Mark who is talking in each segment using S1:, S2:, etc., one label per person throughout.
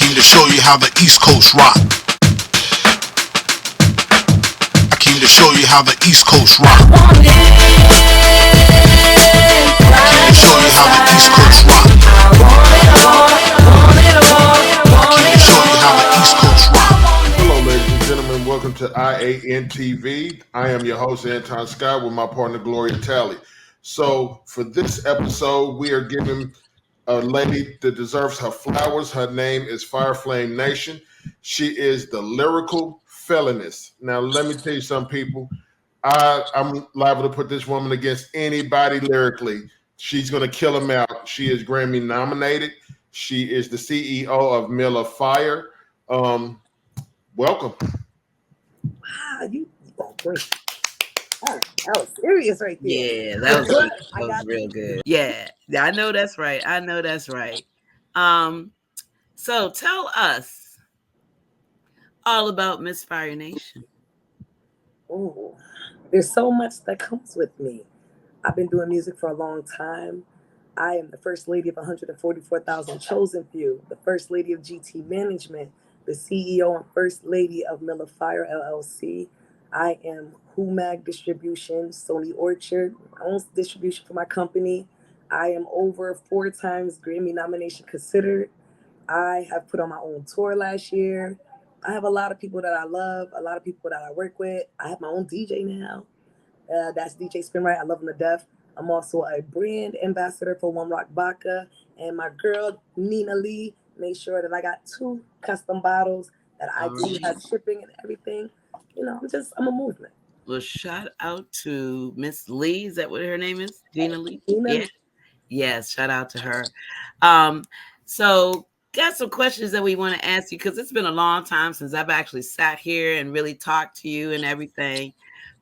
S1: came to show you how the East Coast rock. I came to show you how the East Coast rock. I came to show you how the East Coast rock. I came to show you how the East Coast rock.
S2: Hello, ladies and gentlemen. Welcome to IANTV. I am your host, Anton Scott, with my partner, Gloria Talley. So, for this episode, we are giving a lady that deserves her flowers. Her name is FIRENATION. She is the lyrical felonist. Now, let me tell you something, people. I'm liable to put this woman against anybody lyrically. She's going to kill them out. She is Grammy nominated. She is the CEO of Mill of Fire. Welcome.
S3: Wow, you great. That was serious right there.
S4: Yeah, that was real good. Yeah, I know that's right. So tell us all about Miss FIRENATION.
S3: Oh, there's so much that comes with me. I've been doing music for a long time. I am the first lady of 144,000 Chosen Few, the first lady of GT Management, the CEO and first lady of Mill of Fire LLC. I am HUMAG Distribution, Sony Orchard, owns distribution for my company. I am over 4 times Grammy nomination considered. I have put on my own tour last year. I have a lot of people that I love, a lot of people that I work with. I have my own DJ now. That's DJ Spinright. I love him to death. I'm also a brand ambassador for One Rock Vodka. And my girl, Nina Lee, made sure that I got 2 custom bottles that I do have shipping and everything. You know, I'm a movement.
S4: Well, shout out to Miss Lee. Is that what her name is? Gina Lee?
S3: Nina.
S4: Yes, shout out to her. So got some questions that we want to ask you because it's been a long time since I've actually sat here and really talked to you and everything.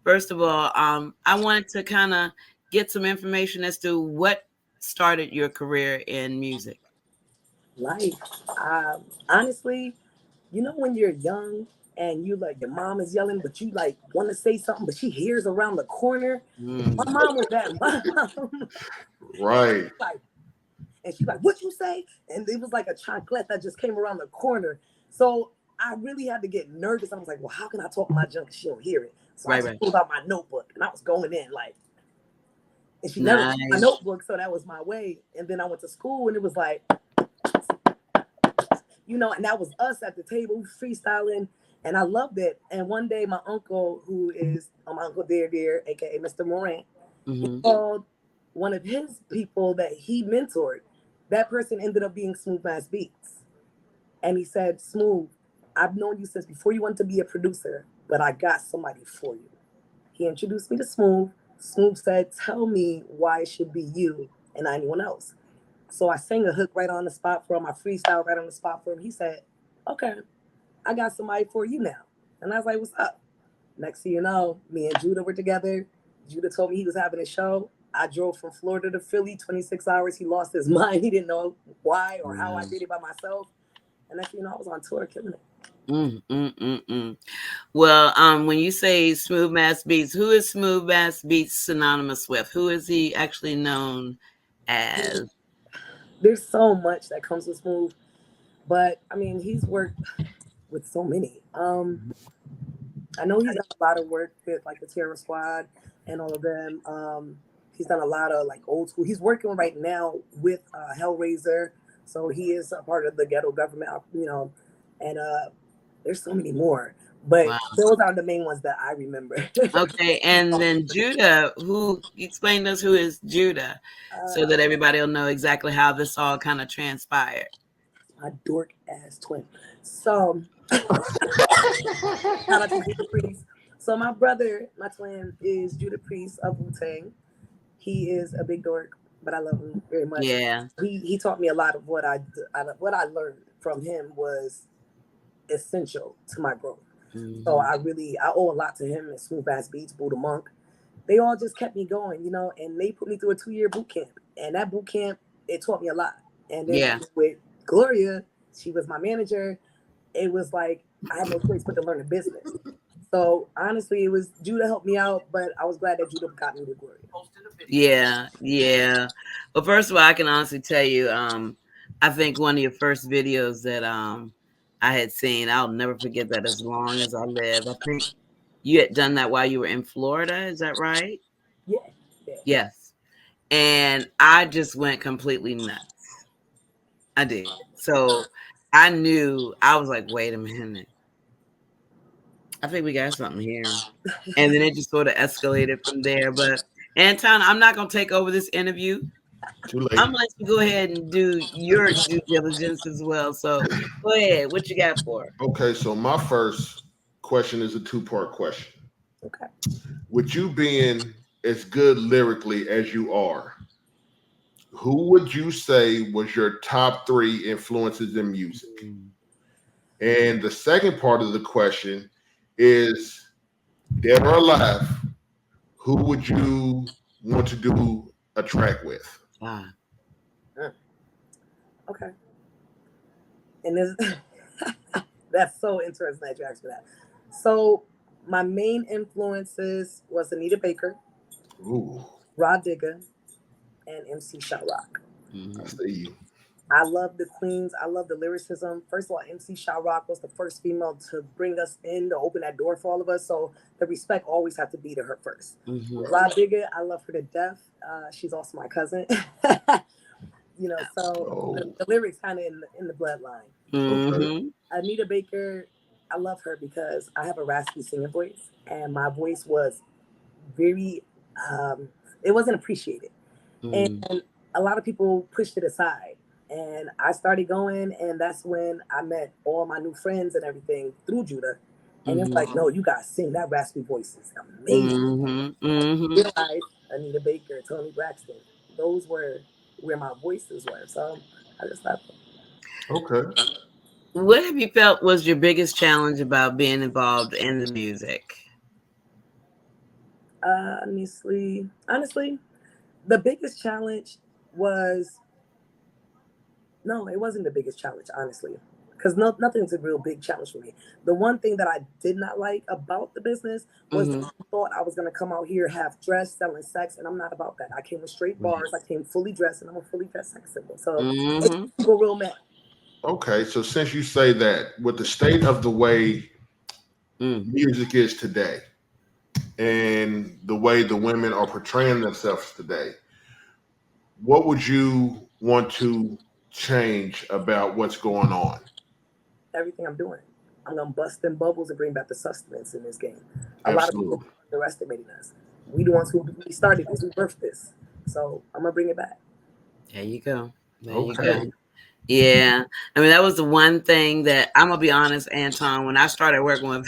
S4: First of all, I wanted to kind of get some information as to what started your career in music.
S3: Life. Honestly, you know when you're young and you like your mom is yelling, but you like want to say something, but she hears around the corner. My mom was that mom.
S2: Right.
S3: And she's like, what you say? And it was like a chocolate that just came around the corner. So I really had to get nervous. I was like, well, how can I talk my junk if she don't hear it? So I just pulled out my notebook and I was going in like, and she never took my notebook. So that was my way. And then I went to school and it was like, you know, and that was us at the table freestyling. And I loved it. And one day my uncle, who is my Uncle Dear, aka Mr. Morant, he called one of his people that he mentored. That person ended up being Smooth Beats. And he said, Smooth, I've known you since before you wanted to be a producer, but I got somebody for you. He introduced me to Smooth. Smooth said, tell me why it should be you and not anyone else. So I sang a hook right on the spot for him. I freestyled right on the spot for him. He said, okay, I got somebody for you now. And I was like, what's up? Next thing you know, me and Judah were together. Judah told me he was having a show. I drove from Florida to Philly, 26 hours. He lost his mind. He didn't know why or how I did it by myself. And next thing you know, I was on tour killing it.
S4: Well, when you say Smooth Bass Beats, who is Smooth Bass Beats synonymous with? Who is he actually known as?
S3: There's so much that comes with Smooth, but I mean, he's worked with so many. I know he's done a lot of work with like the Terror Squad and all of them. He's done a lot of like old school. He's working right now with Hellraiser, so he is a part of the ghetto government, you know, and there's so many more. But those are the main ones that I remember.
S4: Okay, and then Judah, who explain to us who is Judah, so that everybody will know exactly how this all kind of transpired.
S3: My dork ass twin. So, shout out to Judah Priest. So my brother, my twin, is Judah Priest of Wu-Tang. He is a big dork, but I love him very much.
S4: Yeah,
S3: he taught me a lot of what I learned from him was essential to my growth. So I owe a lot to him and Smooth Bass Beats, Buddha Monk. They all just kept me going, you know, and they put me through a 2-year boot camp. And that boot camp, it taught me a lot. And then with Gloria, she was my manager. It was like I had no choice but to learn the business. So honestly, it was Judah helped me out, but I was glad that Judah got me with Gloria.
S4: Yeah. Well, first of all, I can honestly tell you, I think one of your first videos that I had seen. I'll never forget that as long as I live. I think you had done that while you were in Florida. Is that right?
S3: Yeah, yeah.
S4: Yes. And I just went completely nuts. I did. So I knew, I was like, wait a minute. I think we got something here. And then it just sort of escalated from there. But Anton, I'm not going to take over this interview.
S2: Too late.
S4: I'm going to let you go ahead and do your due diligence as well. So go ahead. What you got for her?
S2: Okay, so my first question is a two-part question.
S3: Okay.
S2: With you being as good lyrically as you are, who would you say was your top 3 influences in music? And the second part of the question is, dead or alive, who would you want to do a track with?
S3: Okay. And this that's so interesting that you asked me that. So my main influences was Anita Baker,
S2: Ooh,
S3: Rod Digger, and MC Shot Rock.
S2: I see you.
S3: I love the queens. I love the lyricism. First of all, MC Shot Rock was the first female to bring us in, to open that door for all of us. So the respect always have to be to her 1st. Rod Digger, I love her to death. She's also my cousin. The lyrics kind of in the bloodline.
S2: Okay.
S3: Anita Baker, I love her because I have a raspy singing voice, and my voice was very, it wasn't appreciated. And a lot of people pushed it aside. And I started going, and that's when I met all my new friends and everything through Judah. And it's like, no, you gotta sing. That raspy voice is amazing. Realized Anita Baker, Tony Braxton, those were where my voices were. So I just love them.
S2: Okay.
S4: What have you felt was your biggest challenge about being involved in the music?
S3: Honestly, the biggest challenge was, no, it wasn't the biggest challenge, honestly, because nothing's a real big challenge for me. The one thing that I did not like about the business was that I thought I was going to come out here half dressed, selling sex, and I'm not about that. I came with straight bars. I came fully dressed, and I'm a fully dressed sex symbol. So people real mad.
S2: Okay, so since you say that, with the state of the way music is today and the way the women are portraying themselves today, what would you want to change about what's going on?
S3: Everything I'm doing. I'm going to bust them bubbles and bring back the sustenance in this game. A lot of people are underestimating us. We the ones who started this, we birthed this. So I'm going to bring it back.
S4: There you go. You go. Yeah. I mean, that was the one thing that, I'm going to be honest, Anton, when I started working with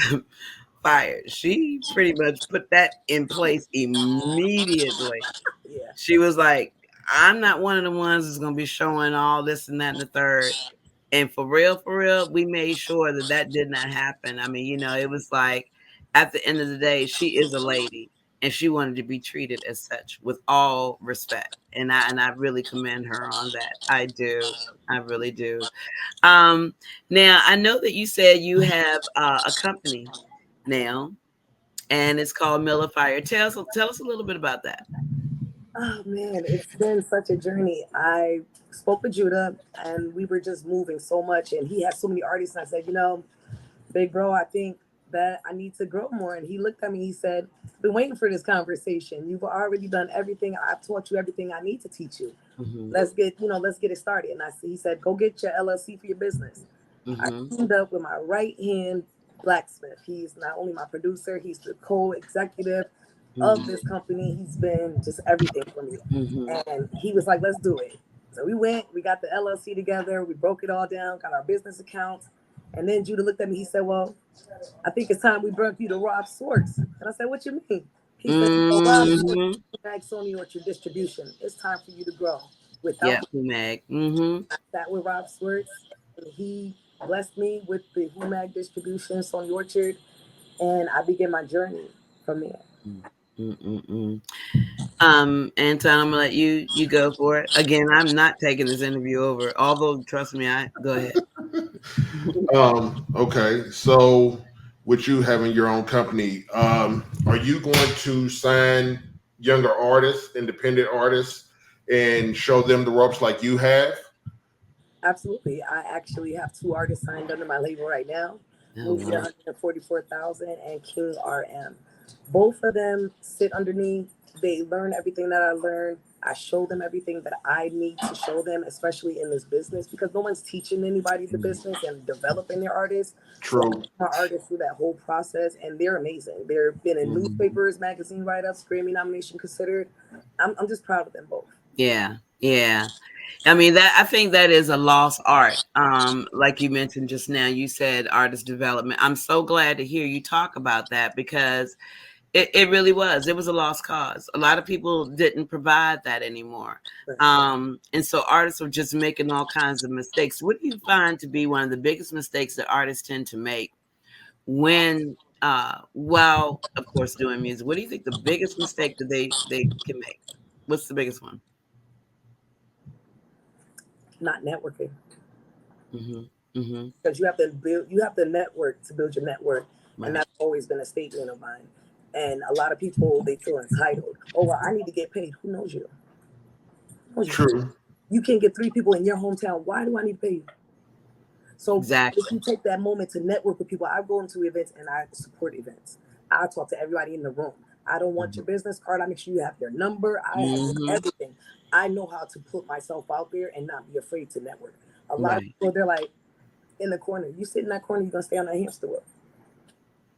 S4: Fire, she pretty much put that in place immediately.
S3: Yeah.
S4: She was like, I'm not one of the ones that's going to be showing all this and that and the third. And for real, we made sure that did not happen. I mean, it was like, at the end of the day, she is a lady, and she wanted to be treated as such with all respect. And I really commend her on that. I do. I really do. Now, I know that you said you have a company now, and it's called Miller Fire. Tell us a little bit about that.
S3: Oh man, it's been such a journey. I spoke with Judah, and we were just moving so much, and he had so many artists. And I said, big bro, I think that I need to grow more. And he looked at me, he said, been waiting for this conversation. You've already done everything. I've taught you everything I need to teach you. Let's get it started. And he said, go get your LLC for your business. I teamed up with my right hand blacksmith. He's not only my producer, he's the co-executive of this company. He's been just everything for me. And he was like, let's do it. So we got the LLC together, we broke it all down, got our business accounts. And then Judah looked at me, he said, well, I think it's time we brought you to Rob Swartz. And I said, what you mean? He said, Rob Swartz, Sony or your distribution. It's time for you to grow. Without
S4: Mag.
S3: I sat with Rob Swartz, and he blessed me with the Mag distribution, Sony Orchard, and I began my journey from there.
S4: Anton, I'm gonna let you go for it. Again, I'm not taking this interview over, although trust me, go ahead.
S2: Okay, so with you having your own company, are you going to sign younger artists, independent artists, and show them the ropes like you have?
S3: Absolutely. I actually have two artists signed under my label right now.
S4: Oh,
S3: Movie
S4: wow.
S3: 144,000 and King RM. Both of them sit under me. They learn everything that I learned. I show them everything that I need to show them, especially in this business, because no one's teaching anybody the business and developing their artists. So I
S2: True.
S3: put my artists through that whole process, and they're amazing. They've been in
S4: Mhm.
S3: newspapers, magazine write-ups, Grammy nomination considered. I'm just proud of them both.
S4: Yeah, yeah. I mean that I think that is a lost art. Like you mentioned just now, you said artist development. I'm so glad to hear you talk about that because it really was. It was a lost cause. A lot of people didn't provide that anymore. And so artists are just making all kinds of mistakes. What do you find to be one of the biggest mistakes that artists tend to make when while of course doing music? What do you think the biggest mistake that they can make? What's the biggest one?
S3: Not networking.
S4: Mm-hmm. Mm-hmm.
S3: Because you have to network to build your network, and
S4: Right.
S3: that's always been a statement of mine. And a lot of people, they feel entitled. Oh, well, I need to get paid. Who knows you? Who knows you?
S2: True.
S3: You can't get three people in your hometown. Why do I need to pay you? So if
S4: Exactly.
S3: you take that moment to network with people, I go into events and I support events. I talk to everybody in the room. I don't want your business card. I make sure you have their number. I have
S4: Mm-hmm.
S3: everything. I know how to put myself out there and not be afraid to network. A lot of
S4: Right.
S3: people, they're like in the corner. You sit in that corner, you're gonna stay on that hamster wheel.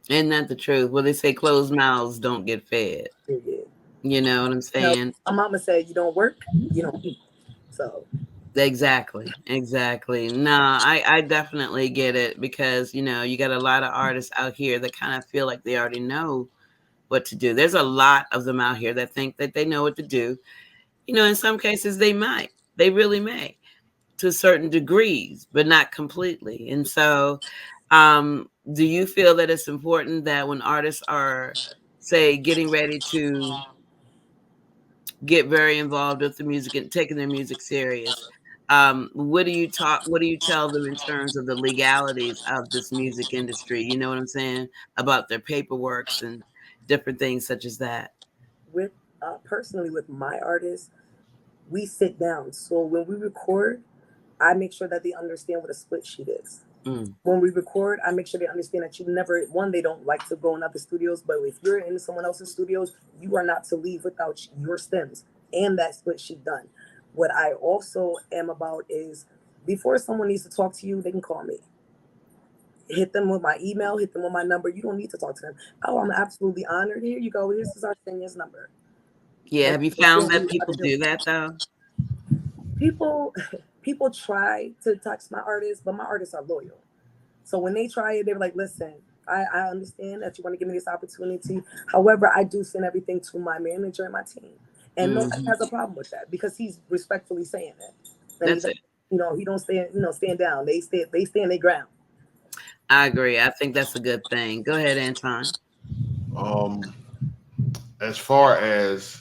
S4: Isn't that the truth? Well, they say closed mouths don't get fed.
S3: Period.
S4: You know what I'm
S3: No,
S4: saying?
S3: my mama said you don't work, you don't eat. So
S4: Exactly. Exactly. No, I definitely get it because, you got a lot of artists out here that kind of feel like they already know what to do. There's a lot of them out here that think that they know what to do. In some cases they might. They really may to certain degrees, but not completely. And so, do you feel that it's important that when artists are, say, getting ready to get very involved with the music and taking their music serious, what do you tell them in terms of the legalities of this music industry? You know what I'm saying? About their paperworks and different things such as that.
S3: with personally with my artists, we sit down. So when we record, I make sure that they understand what a split sheet is.
S4: Mm,
S3: When we record, I make sure they understand that you never one, they don't like to go in other studios, but if you're in someone else's studios, you are not to leave without your stems and that split sheet done. What I also am about is before someone needs to talk to you, they can call me. Hit them with my email, hit them with my number. You don't need to talk to them. Oh, I'm absolutely honored. Here you go. This is our senior's number.
S4: yeah,
S3: And
S4: have you
S3: we'll
S4: found
S3: show
S4: that
S3: you how
S4: people
S3: to do
S4: do
S3: it.
S4: that though?
S3: People people try to touch my artists, but my artists are loyal. So when they try it, they're like, listen, I understand that you want to give me this opportunity. However, I do send everything to my manager and my team. And nobody
S4: Hmm.
S3: has a problem with that because he's respectfully saying it. And
S4: That's it.
S3: he don't stand, stand down. They stand their ground.
S4: I agree. I think that's a good thing. Go ahead, Anton.
S2: Um, as far as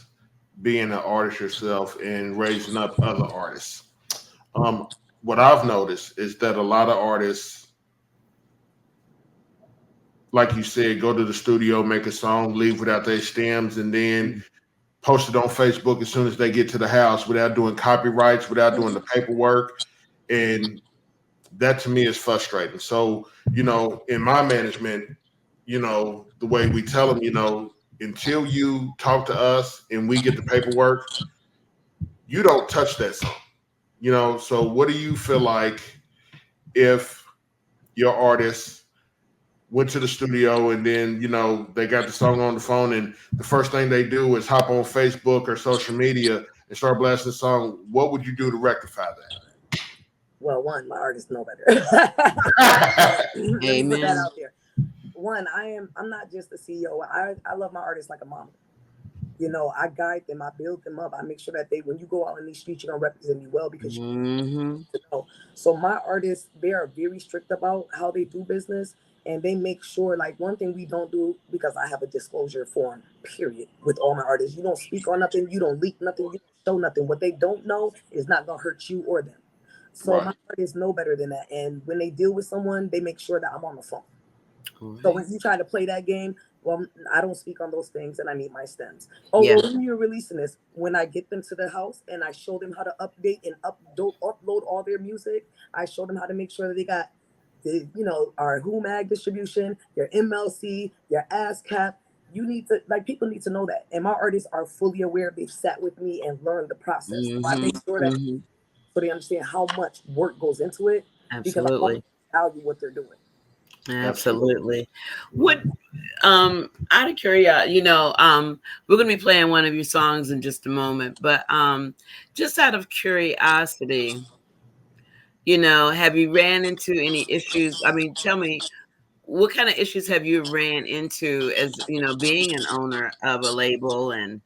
S2: being an artist yourself and raising up other artists, um, what I've noticed is that a lot of artists, like you said, go to the studio, make a song, leave without their stems, and then post it on Facebook as soon as they get to the house without doing copyrights, without doing the paperwork. And that to me is frustrating. So, in my management, the way we tell them, until you talk to us and we get the paperwork, you don't touch that song. So what do you feel like if your artist went to the studio and then, they got the song on the phone and the first thing they do is hop on Facebook or social media and start blasting the song? What would you do to rectify
S3: Well, one, my artists know better.
S2: that?
S3: Let me put that
S4: Amen.
S3: out there. One, I'm not just a CEO. I love my artists like a mama. I guide them, I build them up. I make sure that when you go out in these streets, you're gonna represent me well because you
S4: Hmm.
S3: know. So my artists, they are very strict about how they do business, and they make sure. Like one thing we don't do because I have a disclosure form. Period. With all my artists, you don't speak on nothing, you don't leak nothing, you don't show nothing. What they don't know is not gonna hurt you or them. So
S2: Right.
S3: my artists know better than that, and when they deal with someone, they make sure that I'm on the phone.
S4: All
S3: So
S4: right.
S3: when you try to play that game, Well, I don't speak on those things, and I need my stems. Oh,
S4: Yeah.
S3: well, when you're releasing this, when I get them to the house and I show them how to update and upload all their music, I show them how to make sure that they got the, our Who Mag distribution, your MLC, your ASCAP. You need to, like, people need to know that. And my artists are fully aware. They've sat with me and learned the process. So I make sure that so they understand how much work goes into it, because I want
S4: Absolutely.
S3: to value what they're doing.
S4: Absolutely. What out of curiosity, we're gonna be playing one of your songs in just a moment, but just out of curiosity, have you ran into any issues? I mean, tell me, what kind of issues have you ran into as, being an owner of a label, and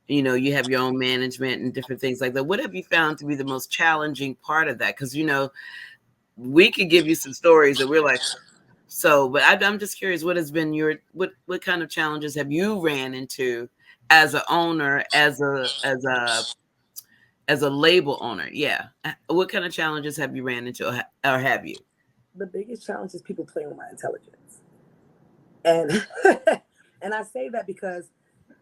S4: you have your own management and different things like that? What have you found to be the most challenging part of that? Because we could give you some stories that we're like, so, but I'm just curious, what has been what kind of challenges have you ran into as a owner, as a label owner? Yeah. What kind of challenges have you ran into, or have you?
S3: The biggest challenge is people playing with my intelligence. And and I say that because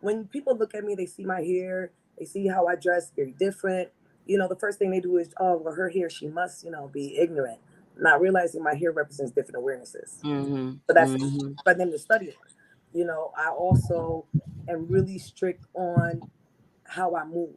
S3: when people look at me, they see my hair, they see how I dress, very different. The first thing they do is, oh, well, her hair, she must, be ignorant, not realizing my hair represents different awarenesses. So that's for them to study on. I also am really strict on how I move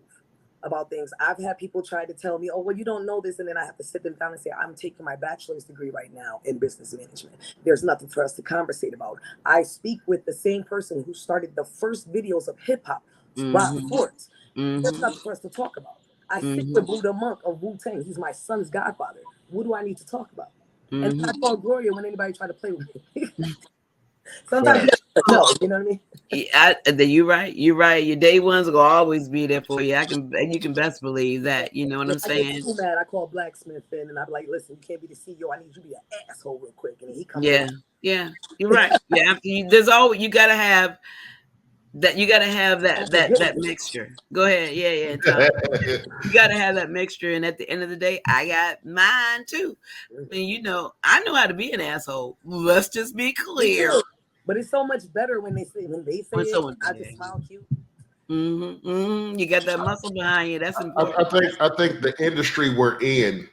S3: about things. I've had people try to tell me, oh, well, you don't know this. And then I have to sit them down and say, I'm taking my bachelor's degree right now in business management. There's nothing for us to conversate about. I speak with the same person who started the first videos of hip hop, Rob Ford. There's nothing for us to talk about. I sit with Buddha Monk of Wu-Tang. He's my son's godfather. What do I need to talk about? And I call Gloria when anybody try to play with me. Sometimes no, you know what I mean?
S4: You're right. You're right. Your day ones will always be there for you. You can best believe that. You know what I'm saying?
S3: I get too mad. I call Blacksmith in and I'm like, listen, you can't be the CEO. I need you to be an asshole real quick. And then he comes in.
S4: Yeah. You're right. Yeah. There's always, you gotta have that. You gotta have that mixture. Go ahead. Yeah. Tom. You gotta have that mixture. And at the end of the day, I got mine too. And I know how to be an asshole. Let's just be clear.
S3: But it's so much better when they say it. I just smile cute.
S4: You got that muscle behind you. That's important.
S2: I think the industry we're in,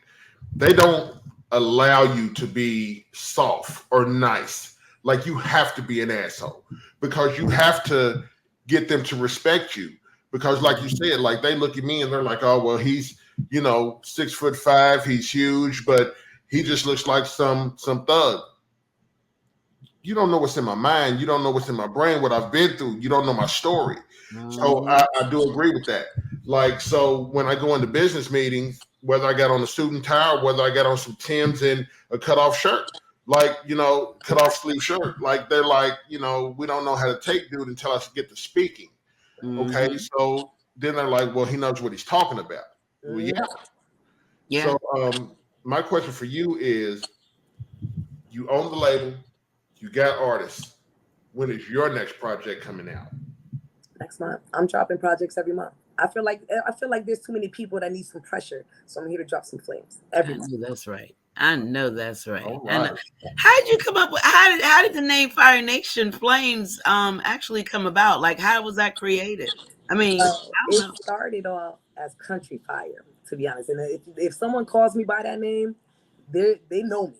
S2: they don't allow you to be soft or nice. Like, you have to be an asshole because you have to get them to respect you. Because, like you said, like, they look at me and they're like, oh, well, he's 6'5", he's huge, but he just looks like some thug. You don't know what's in my mind. You don't know what's in my brain, what I've been through. You don't know my story. So I do agree with that. Like, so when I go into business meetings, whether I got on a suit and tie or whether I got on some Timbs and a cutoff shirt, like, cutoff sleeve shirt, like, they're like, we don't know how to take dude until I get to speaking. Okay. So then they're like, well, he knows what he's talking about. Well, yeah. So my question for you is, you own the label. You got artists. When is your next project coming out?
S3: Next month. I'm dropping projects every month. I feel like there's too many people that need some pressure, so I'm here to drop some flames every month.
S4: That's right. I know that's right.
S2: Right.
S4: How did you come up with? How did the name Fire Nation Flames actually come about? Like, how was that created? I mean,
S3: it started off as Country Fire, to be honest. And if someone calls me by that name, they know me.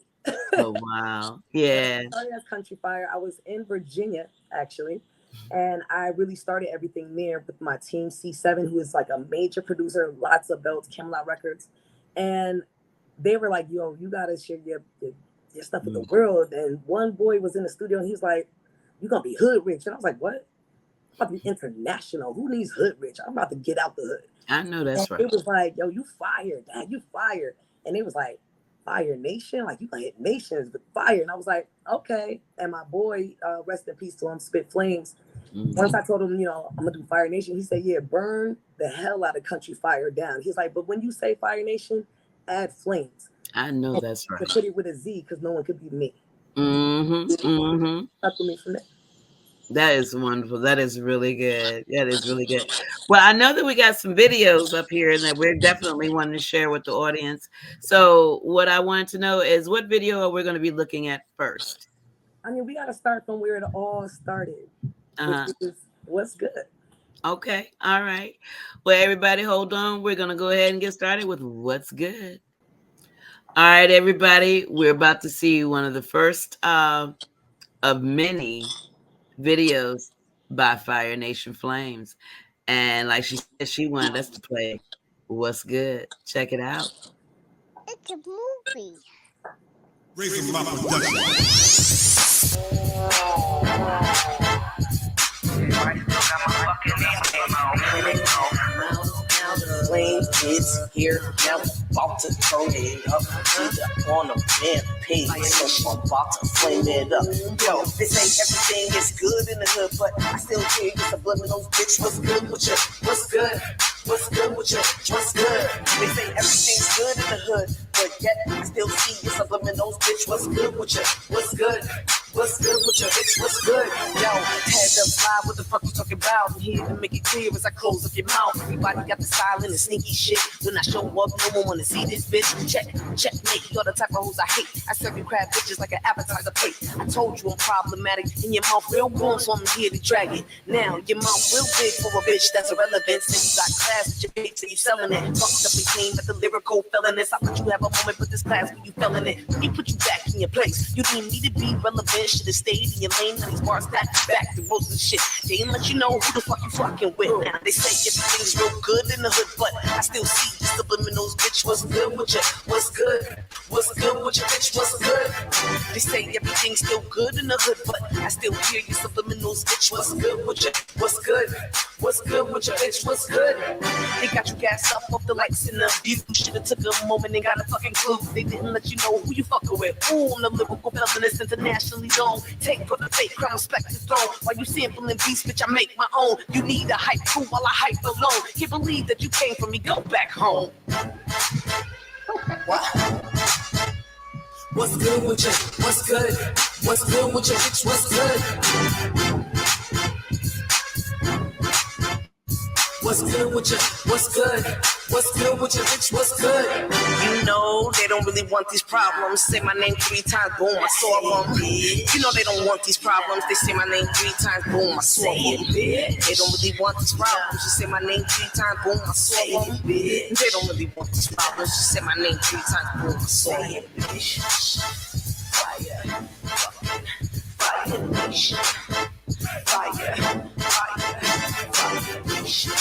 S4: Oh, wow. Yeah.
S3: I started as Country Fire. I was in Virginia, actually, and I really started everything there with my team, C7, who is like a major producer, lots of belts, Camelot Records. And they were like, yo, you got to share your stuff with the world. And one boy was in the studio, and he's like, you're going to be hood rich. And I was like, what? I'm about to be international. Who needs hood rich? I'm about to get out the hood.
S4: I know that's right.
S3: It was like, yo, you fired, Dad, you fired. And it was like, Fire Nation, like, you gonna hit nations with fire. And I was like, okay. And my boy, rest in peace to him, Spit Flames. Once I told him, I'm gonna do Fire Nation, he said, yeah, burn the hell out of Country Fire down. He's like, but when you say Fire Nation, add flames.
S4: I know that's right.
S3: To put it with a Z, because no one could be me. Stuck with me from there.
S4: That is wonderful. That is really good. That is really good. Well, I know that we got some videos up here and that we're definitely wanting to share with the audience. So what I wanted to know is, what video are we going to be looking at first?
S3: I mean, we got to start from where it all started, which
S4: Uh-huh.
S3: is what's good.
S4: Okay. All right. Well, everybody, hold on. We're going to go ahead and get started with what's good. All right, everybody. We're about to see one of the first of many videos by Fire Nation Flames. And like she said, she wanted us to play What's Good. Check it out.
S5: It's a movie.
S1: Raising my production.
S6: Flame is here now, about to turn it up. On the man page, so I'm about to flame it up. Yo, they say everything is good in the hood, but I still hear you subliminal bitch. What's good with you? What's good? What's good with you? What's good? They say everything's good in the hood, but yet I still see you subliminal bitch. What's good with you? What's good? What's good with your bitch? What's good? Yo, head up fly, what the fuck you talking about? I'm here to make it clear as I close up your mouth. Everybody got the silent and sneaky shit. When I show up, no one wanna see this bitch. Checkmate, you're the type of hoes I hate. I serve you crab bitches like an appetizer plate. I told you I'm problematic, and your mouth real warm, so I'm here to drag it. Now, your mouth real big for a bitch that's irrelevant. And you got class with your bitch, so you selling it. Fucked up and clean, but the lyrical felonies. I thought you have a moment, but this class when you felling it. Let me put you back in your place. You didn't need to be relevant. Should have stayed in your lane. These bars back to roses and shit. They ain't let you know who the fuck you fucking with. Now they say everything's real good in the hood, but I still see the subliminals. Bitch, what's good with you? What's good? What's good with you, bitch? What's good? They say everything's still good in the hood, but I still hear you subliminals. Bitch, what's good with you? What's good? What's good with you, bitch? What's good? They got you gassed up off the likes and the view. Should've took a moment and got a fucking clue. They didn't let you know who you fucking with. Ooh, I'm the lyrical feminist, internationally known. Take for the fake, crown respect the throne. While you sampling beats, bitch, I make my own. You need a hype crew while I hype alone. Can't believe that you came from me, go back home. What? What's good with you? What's good? What's good with you, bitch? What's good? What's good with you? What's good? What's good with you, bitch? What's good? You know they don't really want these problems. Say my name 3 times, boom, I saw them. You know they don't want these problems. They say my name 3 times, boom, I saw them. They don't really want these problems. You say my name 3 times, boom, I saw them. They don't really want these problems. You say my name 3 times, boom, I saw them. Fire, fire nation. Fire, fire nation.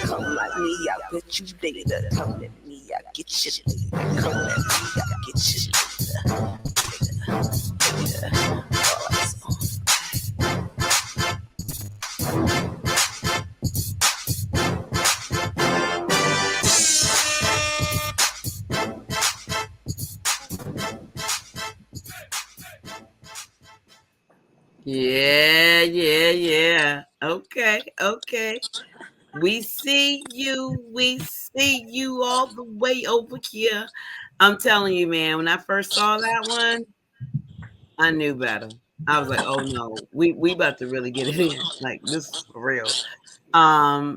S6: Come like me, I bet you later. Come at me, I get you later. Come at me, I get you later.
S4: Yeah. Okay. We see you all the way over here. I'm telling you, man, when I first saw that one, I knew better. I was like, oh no, we about to really get it in. Like this is for real.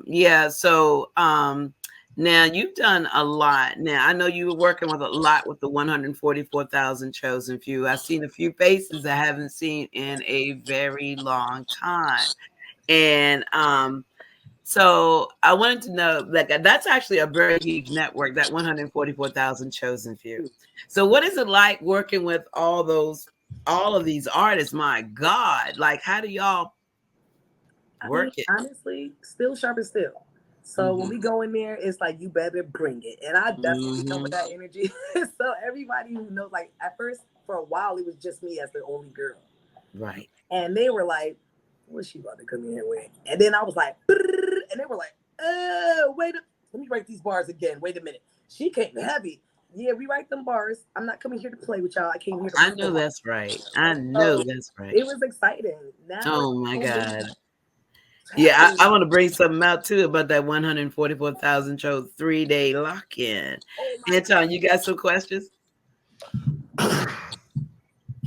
S4: Yeah, so now you've done a lot. Now I know you were working with a lot with the 144,000 chosen few. I've seen a few faces I haven't seen in a very long time. And so I wanted to know, like, that's actually a very huge network, that 144,000 chosen few. So what is it like working with all of these artists? My God, like, how do y'all work it?
S3: Honestly, still sharp as steel. So when we go in there, it's like you better bring it, and I definitely come with that energy. So everybody who knows, like at first for a while, it was just me as the only girl,
S4: Right?
S3: And they were like, "What's she about to come in here with?" And then I was like, and they were like, wait, let me write these bars again. Wait a minute, she came heavy. Yeah, rewrite them bars. I'm not coming here to play with y'all. I came here to.
S4: I know that's right. I know that's right.
S3: It was exciting. Now
S4: oh my God. Yeah, I want to bring something out too about that 144,000 chose 3-day lock-in. Anton, you got some questions?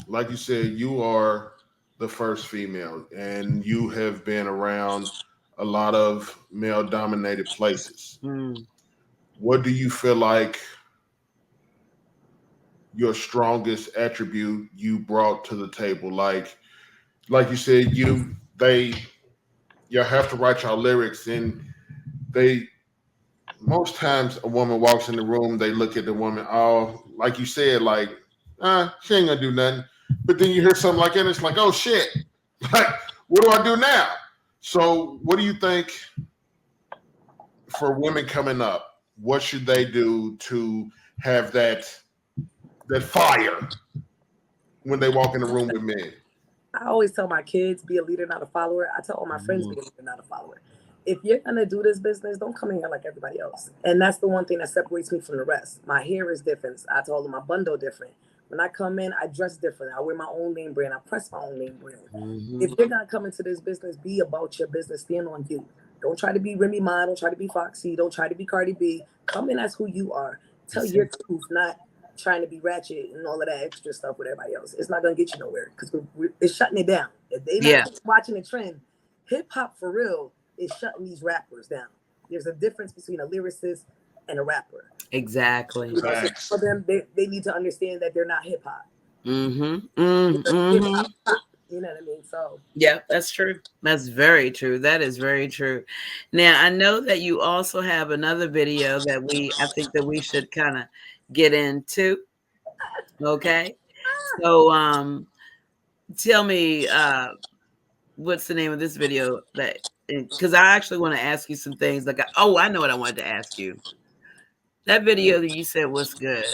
S2: Like you said, you are the first female, and you have been around a lot of male-dominated places. what do you feel like your strongest attribute you brought to the table? Like you said, you have to write your lyrics, and they most times a woman walks in the room, they look at the woman, oh, like you said, like, she ain't gonna do nothing. But then you hear something like that, and it's like, oh shit, like, what do I do now? So, what do you think for women coming up? What should they do to have that fire when they walk in the room with men?
S3: I always tell my kids, be a leader, not a follower. I tell all my friends, be a leader, not a follower. If you're gonna do this business, don't come in here like everybody else. And that's the one thing that separates me from the rest. My hair is different. I told them my bundle different. When I come in, I dress different. I wear my own name brand. I press my own name brand. If you're gonna come into this business, be about your business. Stand on you. Don't try to be Remy Ma. Don't try to be Foxy. Don't try to be Cardi B. Come in as who you are. Tell your truth, not trying to be ratchet and all of that extra stuff with everybody else. It's not gonna get you nowhere because it's shutting it down. If they not watching the trend, hip hop for real is shutting these rappers down. There's a difference between a lyricist and a rapper.
S4: Exactly.
S3: You know, so for them, they need to understand that they're not hip hop. You know what I mean? So
S4: yeah, that's true. That's very true. That is very true. Now I know that you also have another video that I think that we should kind of get into. Okay. So tell me what's the name of this video, that because I actually want to ask you some things. Like I know what I wanted to ask you. That video that you said was good.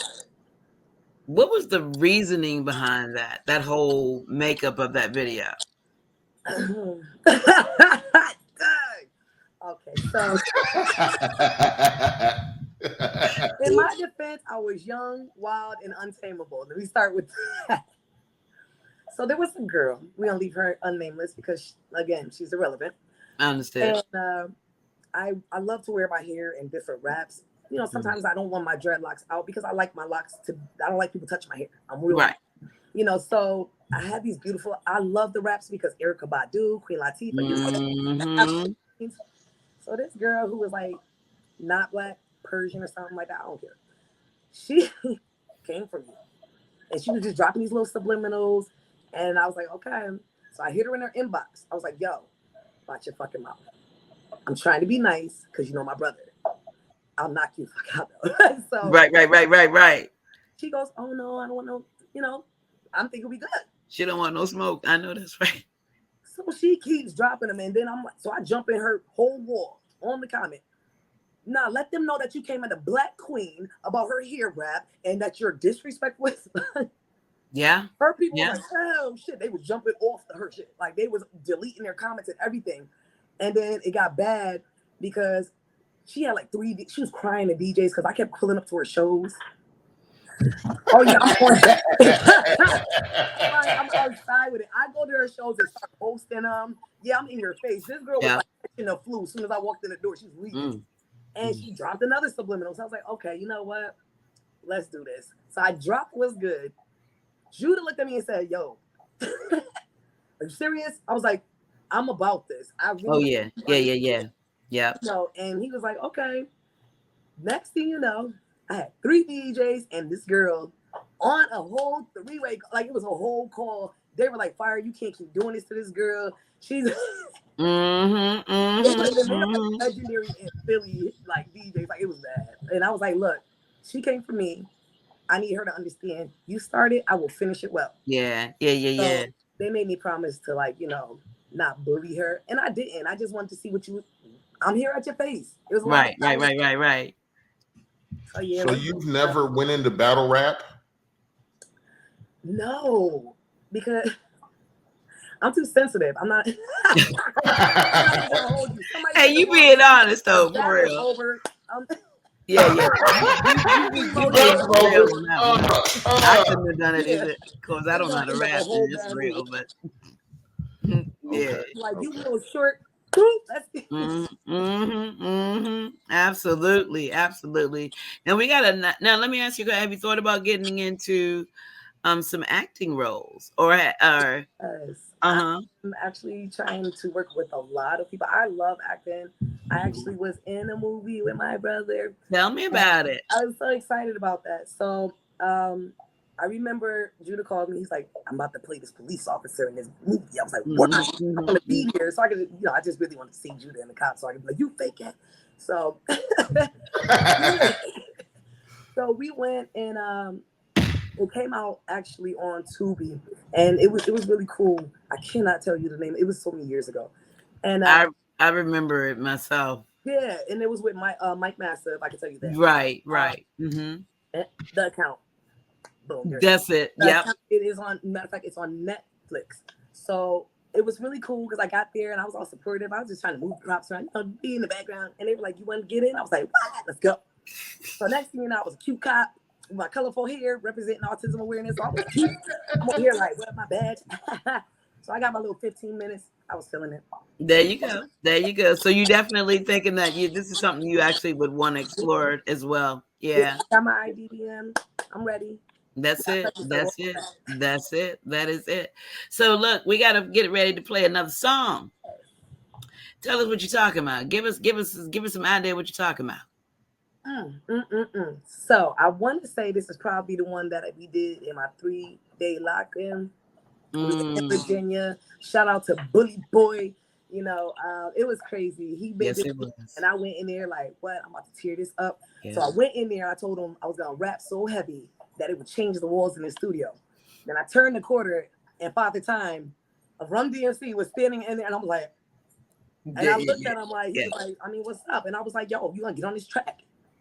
S4: What was the reasoning behind that whole makeup of that video?
S3: Okay, so in my defense, I was young, wild, and untamable. Let me start with that. So there was a girl. We're gonna leave her unnameless because, again, she's irrelevant.
S4: I understand.
S3: And I love to wear my hair in different wraps. You know, sometimes I don't want my dreadlocks out because I like my locks to. I don't like people touching my hair. I'm real,
S4: right.
S3: You know, so I had these beautiful. I love the wraps because Erykah Badu, Queen Latifah. So this girl who was like not black, Persian or something like that, I don't care. She came for me, and she was just dropping these little subliminals, and I was like, okay. So I hit her in her inbox. I was like, yo, watch your fucking mouth. I'm trying to be nice because you know my brother. I'll knock you the fuck out though. So
S4: right.
S3: She goes, oh no, I don't want no, you know, I'm thinking we good.
S4: She don't want no smoke. I know that's right.
S3: So she keeps dropping them, and then I'm like, so I jump in her whole wall on the comment. Now let them know that you came at the black queen about her hair wrap and that you're disrespectful.
S4: Yeah.
S3: Her people were like, oh shit, they was jumping off her shit. Like they was deleting their comments and everything. And then it got bad because she had like she was crying to DJs because I kept pulling up to her shows. Oh yeah, I'm outside with it. I go to her shows and start posting them. Yeah, I'm in your face. This girl was like catching the flu as soon as I walked in the door. She was leaving. And she dropped another subliminal. So I was like, okay, you know what? Let's do this. So I dropped What's Good. Judah looked at me and said, yo, are you serious? I was like, I'm about this.
S4: Yeah. Yeah.
S3: No, and he was like, okay. Next thing you know, I had 3 DJs and this girl on a whole 3-way, like it was a whole call. They were like, Fire, you can't keep doing this to this girl. She's legendary in Philly, like DJs, like it was bad. And I was like, look, she came for me. I need her to understand. You started, I will finish it well.
S4: Yeah.
S3: So they made me promise to, like, you know, not bully her, and I didn't. I just wanted to see what I'm here at your face. It was
S4: right.
S3: So yeah.
S2: So you've never went into battle rap?
S3: No, because I'm too sensitive. I'm not. I'm not gonna hold you.
S4: Hey, you being honest though, for real.
S3: Over.
S4: Yeah. I couldn't have done it either because I don't know how to rap. It's real, but yeah.
S3: Like you little short.
S4: Absolutely. Now we gotta. Now let me ask you: have you thought about getting into some acting roles or?
S3: Yes. I'm actually trying to work with a lot of people. I love acting. I actually was in a movie with my brother.
S4: Tell me about it.
S3: I was so excited about that. So I remember Judah called me. He's like, I'm about to play this police officer in this movie. I was like, what?
S4: Mm-hmm.
S3: I'm going to be here. So I could, I just really wanted to see Judah and the cops. So I could be like, you fake it. So, so we went and it came out actually on Tubi, and it was really cool. I cannot tell you the name. It was so many years ago. And
S4: I remember it myself.
S3: Yeah, and it was with Mike Massa, if I can tell you that.
S4: Right. Mm-hmm.
S3: The Account. Boom.
S4: That's it. Yep.
S3: It is on. Matter of fact, it's on Netflix. So it was really cool because I got there and I was all supportive. I was just trying to move props around, be in the background, and they were like, "You want to get in?" I was like, "What? Let's go." So next thing you know, I was a cute cop with my colorful hair representing autism awareness. So I was cute. I'm over here like, "Where's my badge?" So I got my little 15 minutes. I was feeling it.
S4: There you go. So you definitely thinking that this is something you actually would want to explore as well. Yeah.
S3: I got my IDBM. I'm ready.
S4: That's it. That is it. So look, we got to get ready to play another song. Tell us what you're talking about. Give us some idea what you're talking about.
S3: So I want to say this is probably the one that we did in my 3-day lock-in. In Virginia. Shout out to Bully Boy. It was crazy. He been and I went in there like, what? I'm about to tear this up. Yeah. So I went in there. I told him I was gonna rap so heavy that it would change the walls in the studio. Then I turned the corner, and Father Time of Run DMC was standing in there, and I'm like, and I looked at him like, he was like, I mean, what's up? And I was like, yo, you gonna get on this track?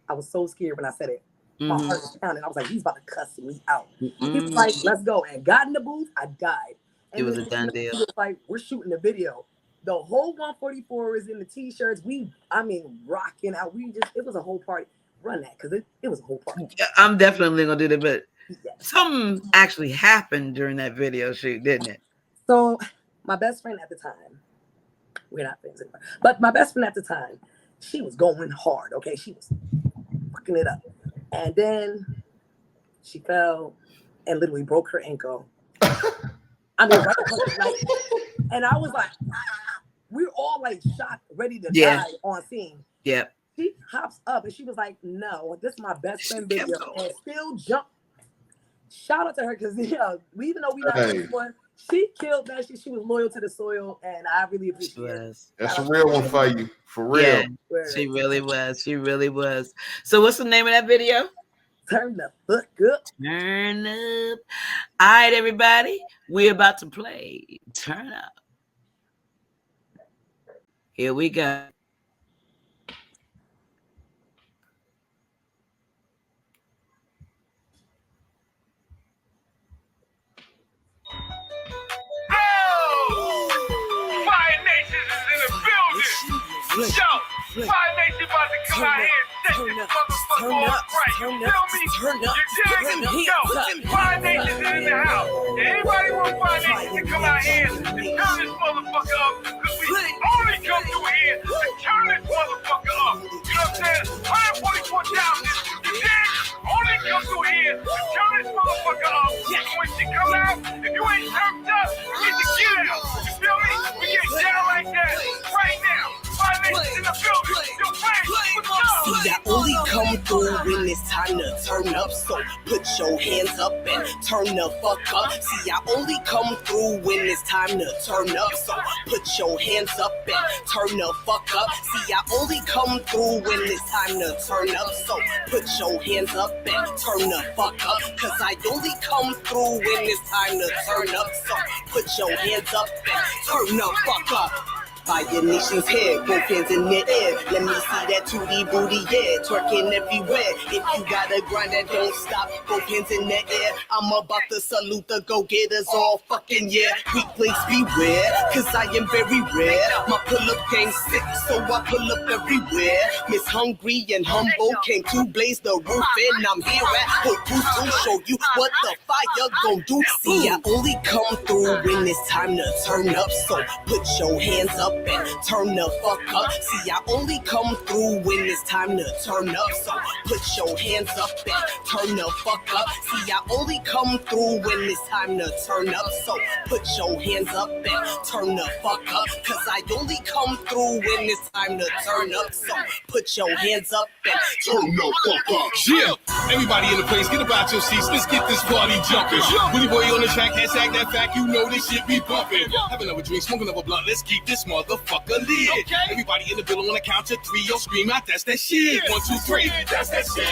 S3: I was so scared when I said it. My heart was pounding. I was like, he's about to cuss me out. He was like, let's go. And got in the booth, I died. And
S4: it was a done deal.
S3: He was like, we're shooting the video. The whole 144 is in the t-shirts. Rocking out. It was a whole party. Run that, because it was a whole party.
S4: I'm definitely gonna do that, but something actually happened during that video shoot, didn't it?
S3: So my best friend at the time, we're not friends anymore, but my best friend at the time, she was going hard. Okay, she was fucking it up. And then she fell and literally broke her ankle. Right like, and I was like, we're all like shocked, ready to die on scene.
S4: Yeah.
S3: She hops up and she was like, no, this is my best friend video. And still jump. Shout out to her because even though we not one, she killed that shit. She was loyal to the soil, and I really appreciate it.
S2: That's a real one for you. For real.
S4: Yeah, she really was. So what's the name of that video?
S3: Turn the fuck up.
S4: Turn up. All right, everybody. We're about to play Turn Up. Here we go.
S7: Yo, Fire Nation about to come out here and set this motherfucker off right. You feel me? You dig? Yo, Fire Nation is in the house. And anybody want Fire Nation to come out here and turn this motherfucker up? Because we only come through here to turn this motherfucker up. You know what I'm saying? 144,000. You dig? Only come through here to turn this motherfucker up. And when she come out, if you ain't turned up, you need to get out. You feel me? We get down like that right now.
S6: See, I only come through when it's time to turn up, so put your hands up and turn the fuck up. See, I only come through when it's time to turn up, so put your hands up and turn the fuck up. See, I only come through when it's time to turn up, so put your hands up and turn the fuck up. Cause I only come through when it's time to turn up, so put your hands up and turn the fuck up. By your nation's head, both hands in the air. Let me see that 2D booty, yeah, twerking everywhere. If you got a grind that don't stop, both hands in the air. I'm about to salute the go-getters all fucking yeah. Weak links beware, cause I am very rare. My pull-up game sick, so I pull up everywhere. Miss Hungry and Humble came to blaze the roof, and I'm here at Hope to show you what the fire gon' do. See, I only come through when it's time to turn up, so put your hands up up and turn the fuck up. See, I only come through when it's time to turn up. So put your hands up and turn the fuck up. See, I only come through when it's time to turn up. So put your hands up and turn the fuck up. Cause I only come through when it's time to turn up. So put your hands up and turn the fuck up.
S7: Yeah, everybody in the place, get about your seats. Let's get this party jumping. Willie boy on the track, hashtag that fact. You know this shit be bumping. Have another drink, smoke another blunt. Let's keep this motherfucker lit. Everybody in the building on the count to three. Yo, scream out, that's that shit. 1, 2, 3, that's that shit.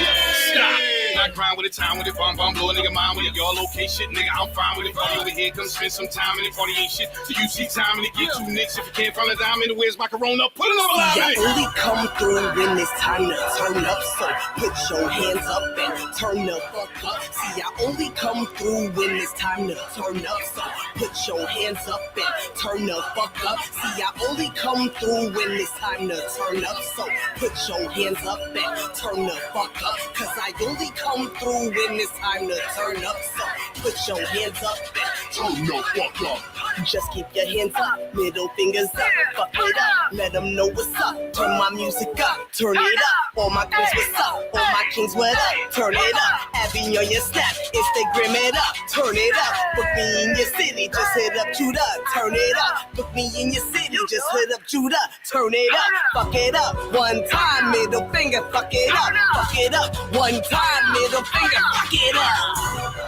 S7: Stop. Not grind with it, time with it, bomb, blow a nigga mind with it. Y'all okay shit, nigga, I'm fine with it. Party over here, come spend some time in it. Party ain't shit. So you see time and it get you nicks. If you can't find a dime in the where's my corona, put it on live.
S6: I only come through when it's time to turn up. So put your hands up and turn the fuck up. See, I only come through when it's time to turn up. So put your hands up and turn the fuck up. See, I only come through when it's time to turn up. So put your hands up and turn the fuck up. Cause I only come through when it's time to turn up. So put your hands up and turn the fuck up. Just keep your hands up, middle fingers up, fuck it up, let them know what's up. Turn my music up, turn it up. All my queens what's up, all my kings what up, turn it up. Abby on your snap, Instagram it up, turn it up. Book me in your city, just hit up Judah, turn it up. Book me in your city, just hit up Judah, turn it up. Fuck it up, one time, middle finger, fuck it up, fuck it up. One time, middle finger, fuck it up.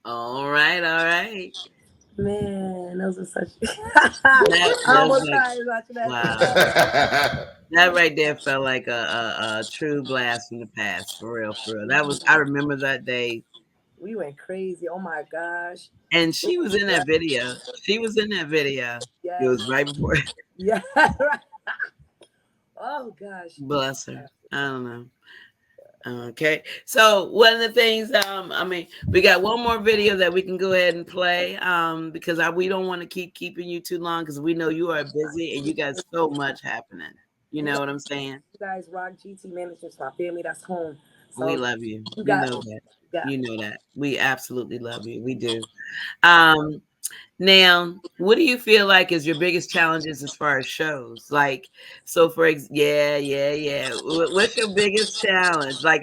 S4: All right.
S3: Man, those are such.
S4: That
S3: I almost
S4: like,
S3: cried watching that.
S4: wow. That right there felt like a true blast from the past, for real. That was, I remember that day.
S3: We went crazy. Oh my gosh.
S4: And she was in that video.
S3: Yes.
S4: It was right before.
S3: Yeah. Oh gosh.
S4: Bless her. I don't know. Okay, so one of the things, I mean, we got one more video that we can go ahead and play, because we don't want to keeping you too long, because we know you are busy and you got so much happening. You know what I'm saying?
S3: You guys rock. GT Management's my family. That's home. So
S4: we love you.
S3: You
S4: know that. Yeah. You know that. We absolutely love you. We do. Now, what do you feel like is your biggest challenges as far as shows? Like, so what's your biggest challenge? Like,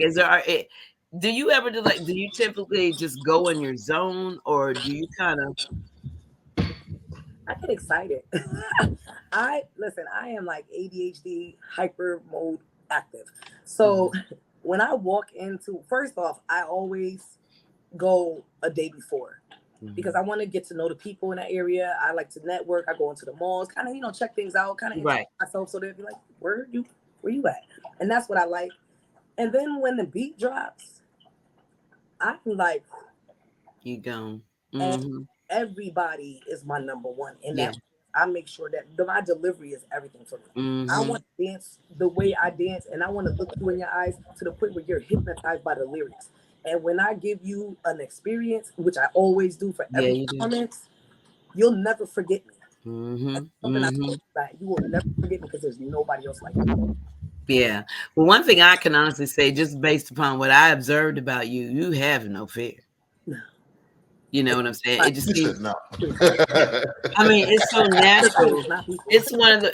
S4: do you ever do you typically just go in your zone, or do you kind of?
S3: I get excited. I am like ADHD hyper mode active. So when I walk into, first off, I always go a day before. Because I want to get to know the people in that area. I like to network. I go into the malls, kind of, check things out, kind of
S4: right
S3: myself, so they'll be like, where you at? And that's what I like. And then when the beat drops, I'm like,
S4: you gone.
S3: And everybody is my number one. And that I make sure that my delivery is everything for me. I want to dance the way I dance, and I want to look you in your eyes to the point where you're hypnotized by the lyrics. And when I give you an experience, which I always do for every performance, you'll never forget me. Something I told you about. You will never forget me because there's nobody else like me.
S4: Yeah. Well, one thing I can honestly say, just based upon what I observed about you, you have no fear. No. You know what I'm saying? It just seems. No. I mean, it's so natural. It's one of the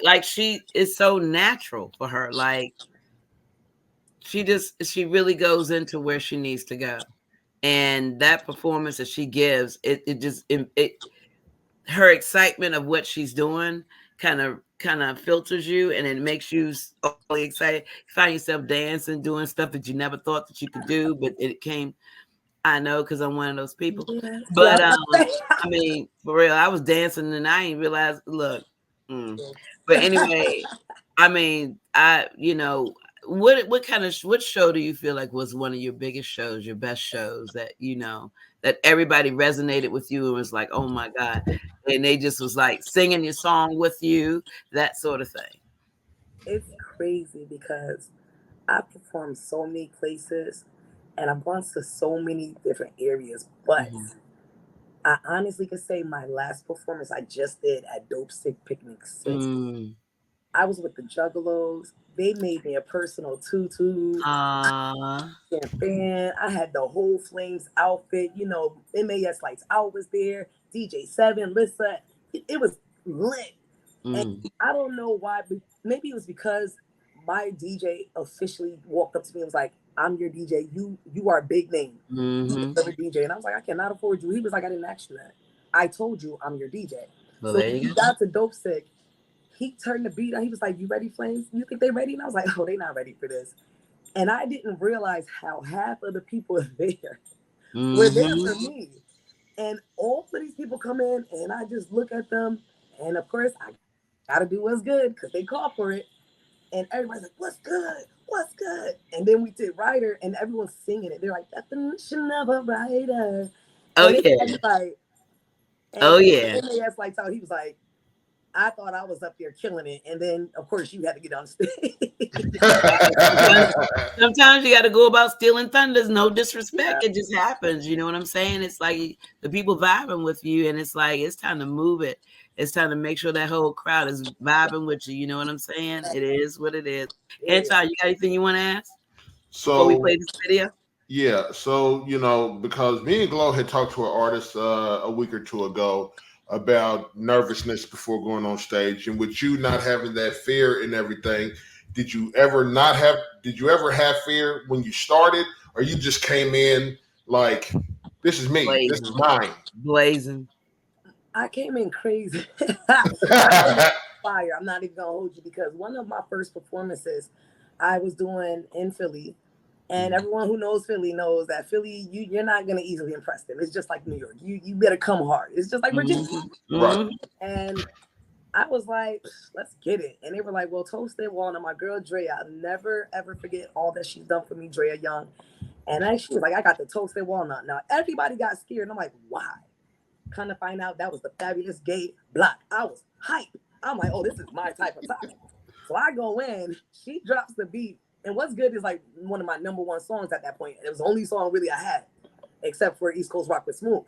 S4: it's so natural for her. Like, she really goes into where she needs to go, and that performance that she gives, her excitement of what she's doing kind of filters you, and it makes you overly excited. You find yourself dancing, doing stuff that you never thought that you could do, but it came. I know, because I'm one of those people. But I mean, for real, I was dancing and I didn't realize. Look, but anyway, I mean, what show do you feel like was one of your biggest shows, your best shows that that everybody resonated with you and was like, oh my God, and they just was like singing your song with you, that sort of thing?
S3: It's crazy because I performed so many places and I've gone to so many different areas, but I honestly could say my last performance I just did at Dope Sick Picnic 6 I was with the Juggalos. They made me a personal tutu. Fan. I had the whole Flames outfit. You know, MAS Lights Out was there. DJ Seven, Lissa. It was lit. And I don't know why, but maybe it was because my DJ officially walked up to me and was like, "I'm your DJ. You are a big name. You are a DJ." And I was like, "I cannot afford you." He was like, "I didn't ask you that. I told you I'm your DJ."
S4: Well,
S3: so
S4: there you
S3: he got to Dope Sick. He turned the beat on. He was like, "You ready, Flames? You think they ready?" And I was like, "Oh, they not ready for this." And I didn't realize how half of the people there were there for me. And all of these people come in, and I just look at them. And of course, I got to do what's good because they call for it. And everybody's like, "What's good? What's good?" And then we did Writer, and everyone's singing it. They're like, "Definition of a writer."
S4: Oh,
S3: and
S4: yeah.
S3: Like,
S4: oh, yeah.
S3: And MAS Lights Out, he was like, "I thought I was up there killing it." And then, of course, you had to get on stage.
S4: Sometimes you got to go about stealing thunders. No disrespect. It just happens. You know what I'm saying? It's like the people vibing with you, and it's like, it's time to move it. It's time to make sure that whole crowd is vibing with you. You know what I'm saying? It is what it is. Anton, you got anything you want to ask before we play this video?
S2: Yeah. So, you know, because me and Glow had talked to an artist a week or two ago about nervousness before going on stage, and with you not having that fear and everything, did you ever have fear when you started, or you just came in like, "This is me, this is mine"?
S4: Blazing.
S3: I came in crazy. I came in fire. I'm not even gonna hold you, because one of my first performances I was doing in Philly, and everyone who knows Philly knows that Philly, you're not gonna easily impress them. It's just like New York. You better come hard. It's just like Virginia.
S2: Right.
S3: And I was like, "Let's get it." And they were like, "Well, Toasted Walnut, my girl Drea, I'll never ever forget all that she's done for me, Drea Young." And she was like, "I got the Toasted Walnut." Now everybody got scared, and I'm like, "Why?" Kind of find out that was the Fabulous Gay Block. I was hyped. I'm like, "Oh, this is my type of time." So I go in, she drops the beat, and what's good is like one of my number one songs at that point. It was the only song really I had, except for East Coast Rock with Smooth.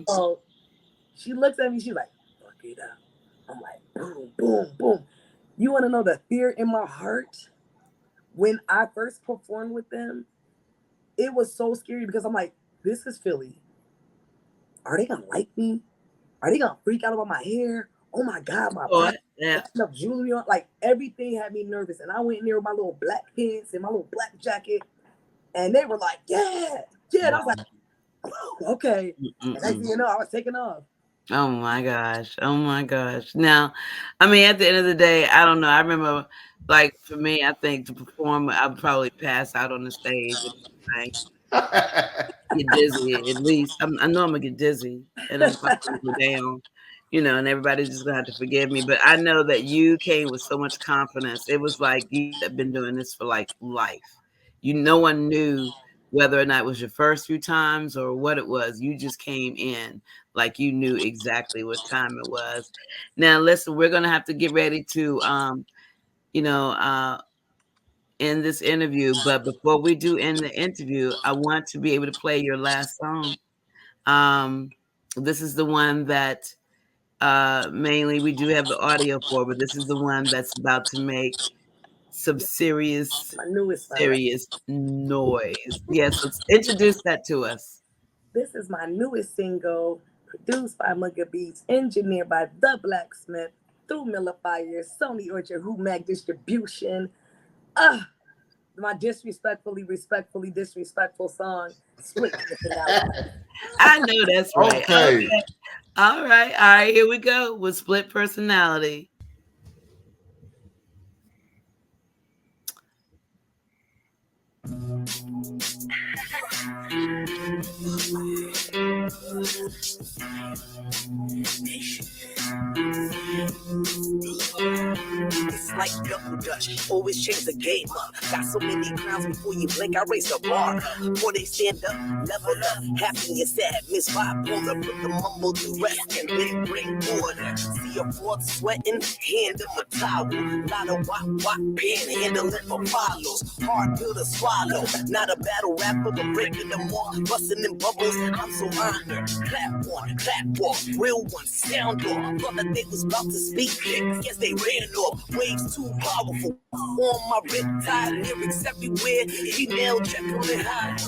S3: So she looks at me, she's like, "Fuck it up." I'm like, boom, boom, boom. You want to know the fear in my heart? When I first performed with them, it was so scary because I'm like, this is Philly. Are they gonna like me? Are they gonna freak out about my hair? Oh my God, my body. Enough jewelry on. Like, everything had me nervous. And I went in there with my little black pants and my little black jacket. And they were like, "Yeah, yeah." And I was like, "Oh, okay." And next thing you know, I was taking off.
S4: Oh my gosh. Oh my gosh. Now, I mean, at the end of the day, I don't know. I remember, like, for me, I think to perform, I'd probably pass out on the stage. Like, get dizzy, at least. I know I'm gonna get dizzy, and I'm probably gonna go down, you know, and everybody's just gonna have to forgive me. But I know that you came with so much confidence. It was like you have been doing this for like life. No one knew whether or not it was your first few times or what it was. You just came in like you knew exactly what time it was. Now, listen, we're gonna have to get ready to, end this interview. But before we do end the interview, I want to be able to play your last song. This is the one that mainly we do have the audio for, but this is the one that's about to make some serious noise. Yes, let's introduce that to us.
S3: This is my newest single, produced by Mugga Beats, engineered by The Blacksmith, through Miller Fire, Sony Orchard, Who Mag Distribution. My disrespectfully disrespectful song, Split Personality.
S4: I know that's right. Okay. All right. Here we go with Split Personality. It's
S6: like double dutch. Always change the game up. Got so many crowns before you blink, I raise the bar up. Before they stand up, level up. Happy and sad, miss bipolar, put the mumble to rest and then bring order. See a fourth sweating, hand him a towel. Lot of wop, panhandling for follows. Hard pill to swallow. Not a battle rapper, but breaking them off, busting them bubbles. I'm so honored. Clap one, clap walk, real one, sound off. Thought that they was about to speak, guess they ran off. Waves too powerful. On my riptide, lyrics everywhere. Email Jekyll and Hyde.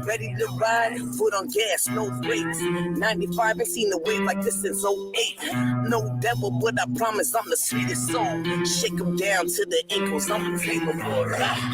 S6: Ready to ride, foot on gas, no brakes. 95, ain't seen a wave like this since 08. No devil, but I promise I'm the sweetest soul. Shake them down to the ankles, I'm capable.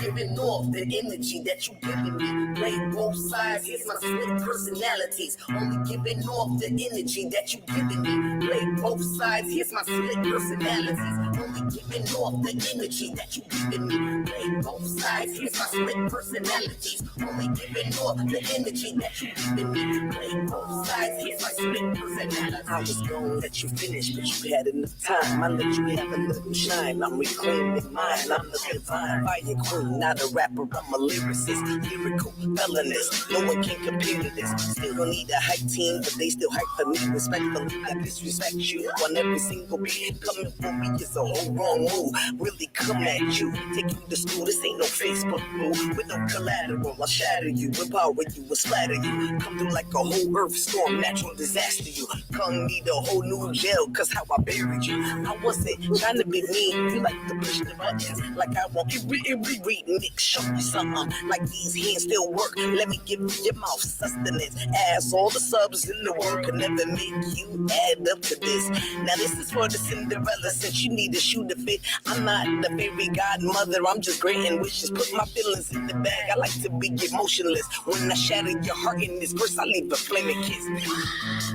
S6: Giving off the energy that you giving me. Play both sides, here's my split personalities. Only giving off the energy that you giving me. Play both sides, here's my split personalities. Only giving off the energy that you giving me. Play both sides, here's my split personalities. Only giving off the energy that you giving me. Play both sides, here's my split personalities. I was gonna let you finish, but you had enough time. I let you have a little shine. I'm reclaiming mine. I'm the divine fire queen, not a rapper. I'm a lyricist, lyrical felonist. No one can compare to this. Still don't need a hype team, but they still hype for me. Respectfully, I disrespect you on every single beat. Coming for me is a whole wrong move. Really come at you, take you to school. This ain't no Facebook move with no collateral. I'll shatter you, empower you, will splatter you. Come through like a whole earth storm, natural disaster. You come need a whole new jail, cause how I buried you. I wasn't trying to be mean. You like to push the buttons, like I want you read Nick, show you something. Like these hands still work. Let me give your mouth sustenance. Ass all the subs in the world can never make you add up to this. Now this is for the Cinderella, since you need a shoe to fit. I'm not the fairy godmother, I'm just granting wishes. Put my feelings in the bag, I like to be emotionless. When I shatter your heart in this verse, I leave a flaming kiss.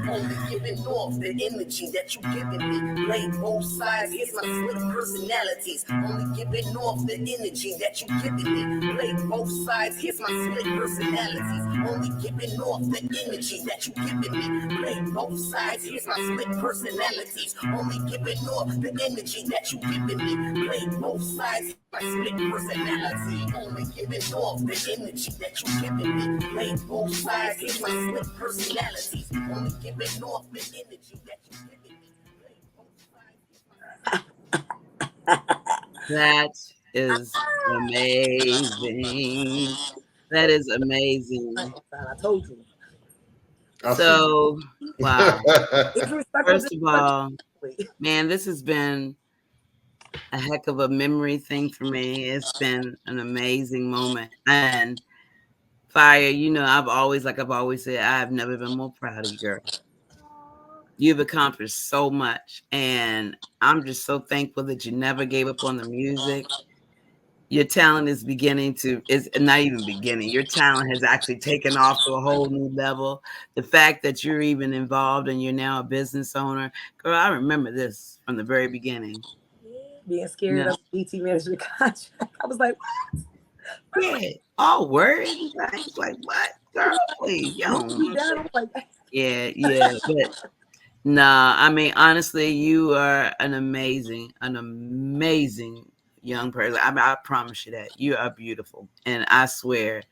S6: Only giving off the energy that you giving me. Play both sides, here's my split personalities. Only giving off the energy that you giving me. Play both sides, here's my split personalities. Only giving off the energy that you giving me. Play both sides, here's my split personalities. Only giving off the energy that you giving me. Play both sides, my split personality. Only giving off the energy that you giving me. Play both sides, here's my split personalities. Only giving off the energy that you giving me. Play both sides.
S4: That is amazing. That is amazing.
S3: I told you.
S4: So, wow. First of all, man, this has been a heck of a memory thing for me. It's been an amazing moment. And Fire, you know, I've always said, I've never been more proud of you, girl. You've accomplished so much. And I'm just so thankful that you never gave up on the music. Your talent is not even beginning. Your talent has actually taken off to a whole new level. The fact that you're even involved and you're now a business owner. Girl, I remember this from the very beginning.
S3: Being scared of BT management contract. I was like, what?
S4: Yeah. All worried. I was like, what? Girl, please. Yeah. But nah, I mean, honestly, you are an amazing young person. I promise you that. You are beautiful. And I swear,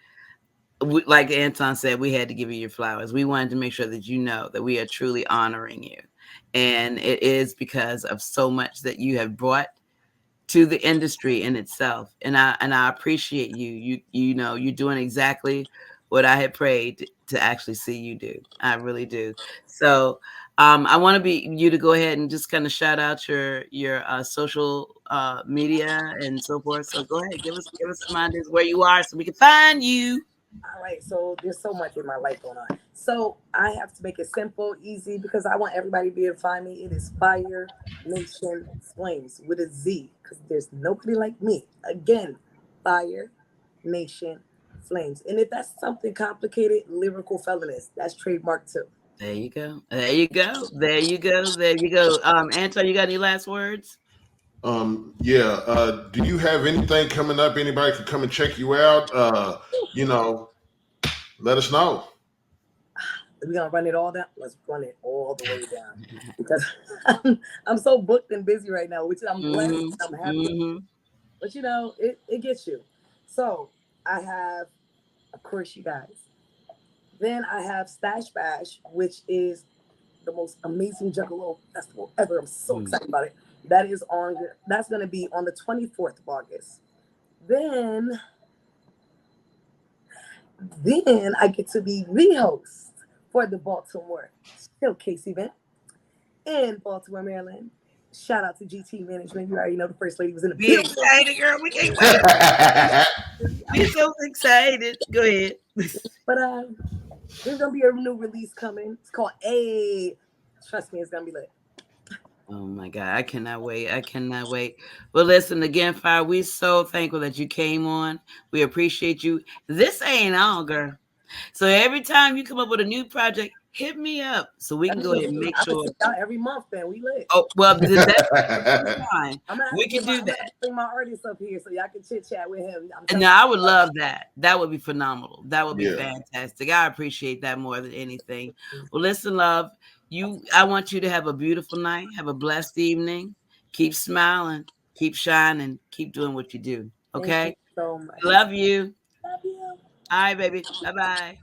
S4: like Anton said, we had to give you your flowers. We wanted to make sure that you know that we are truly honoring you. And it is because of so much that you have brought to the industry in itself. And I appreciate you. You know, you're doing exactly what I had prayed to actually see you do. I really do. So I want you to go ahead and just kind of shout out your social media and so forth. So go ahead, give us reminders where you are so we can find you.
S3: All right, so there's so much in my life going on. So I have to make it simple, easy, because I want everybody to be able to find me. It is Fire Nation Flames with a Z, because there's nobody like me. Again, Fire Nation Flames. And if that's something complicated, lyrical felonist, that's trademark too.
S4: There you go. Anton, you got any last words?
S2: Do you have anything coming up? Anybody can come and check you out. Let us know.
S3: We're gonna run it all down. Let's run it all the way down because I'm so booked and busy right now, which I'm blessed. I'm happy, but you know, it gets you. So I have, of course, you guys. Then I have Stash Bash, which is the most amazing Juggalo festival ever. I'm so excited about it. That is on. That's gonna be on the 24th of August. Then I get to be the host for the Baltimore Showcase event in Baltimore, Maryland. Shout out to GT Management. You already know the first lady was in the
S4: Be
S3: building.
S4: excited, girl. We can't wait. We're so excited. Go ahead.
S3: But there's gonna be a new release coming. It's called A. Trust me, it's gonna be lit.
S4: Oh my God, I cannot wait. I cannot wait. Well, listen again, Fire. We're so thankful that you came on. We appreciate you. This ain't all, girl. So every time you come up with a new project, hit me up so we can go ahead and make sure.
S3: Every month, then we lit.
S4: Oh well, that's fine. We can do that.
S3: Bring my artist up here so y'all can chit chat with him.
S4: No, I would love that. That would be phenomenal. That would be fantastic. I appreciate that more than anything. Well, listen, love. I want you to have a beautiful night. Have a blessed evening. Keep smiling. Keep shining. Keep doing what you do. Okay.
S3: Thank you so much.
S4: Love you.
S3: Love you.
S4: All right, baby. Bye-bye.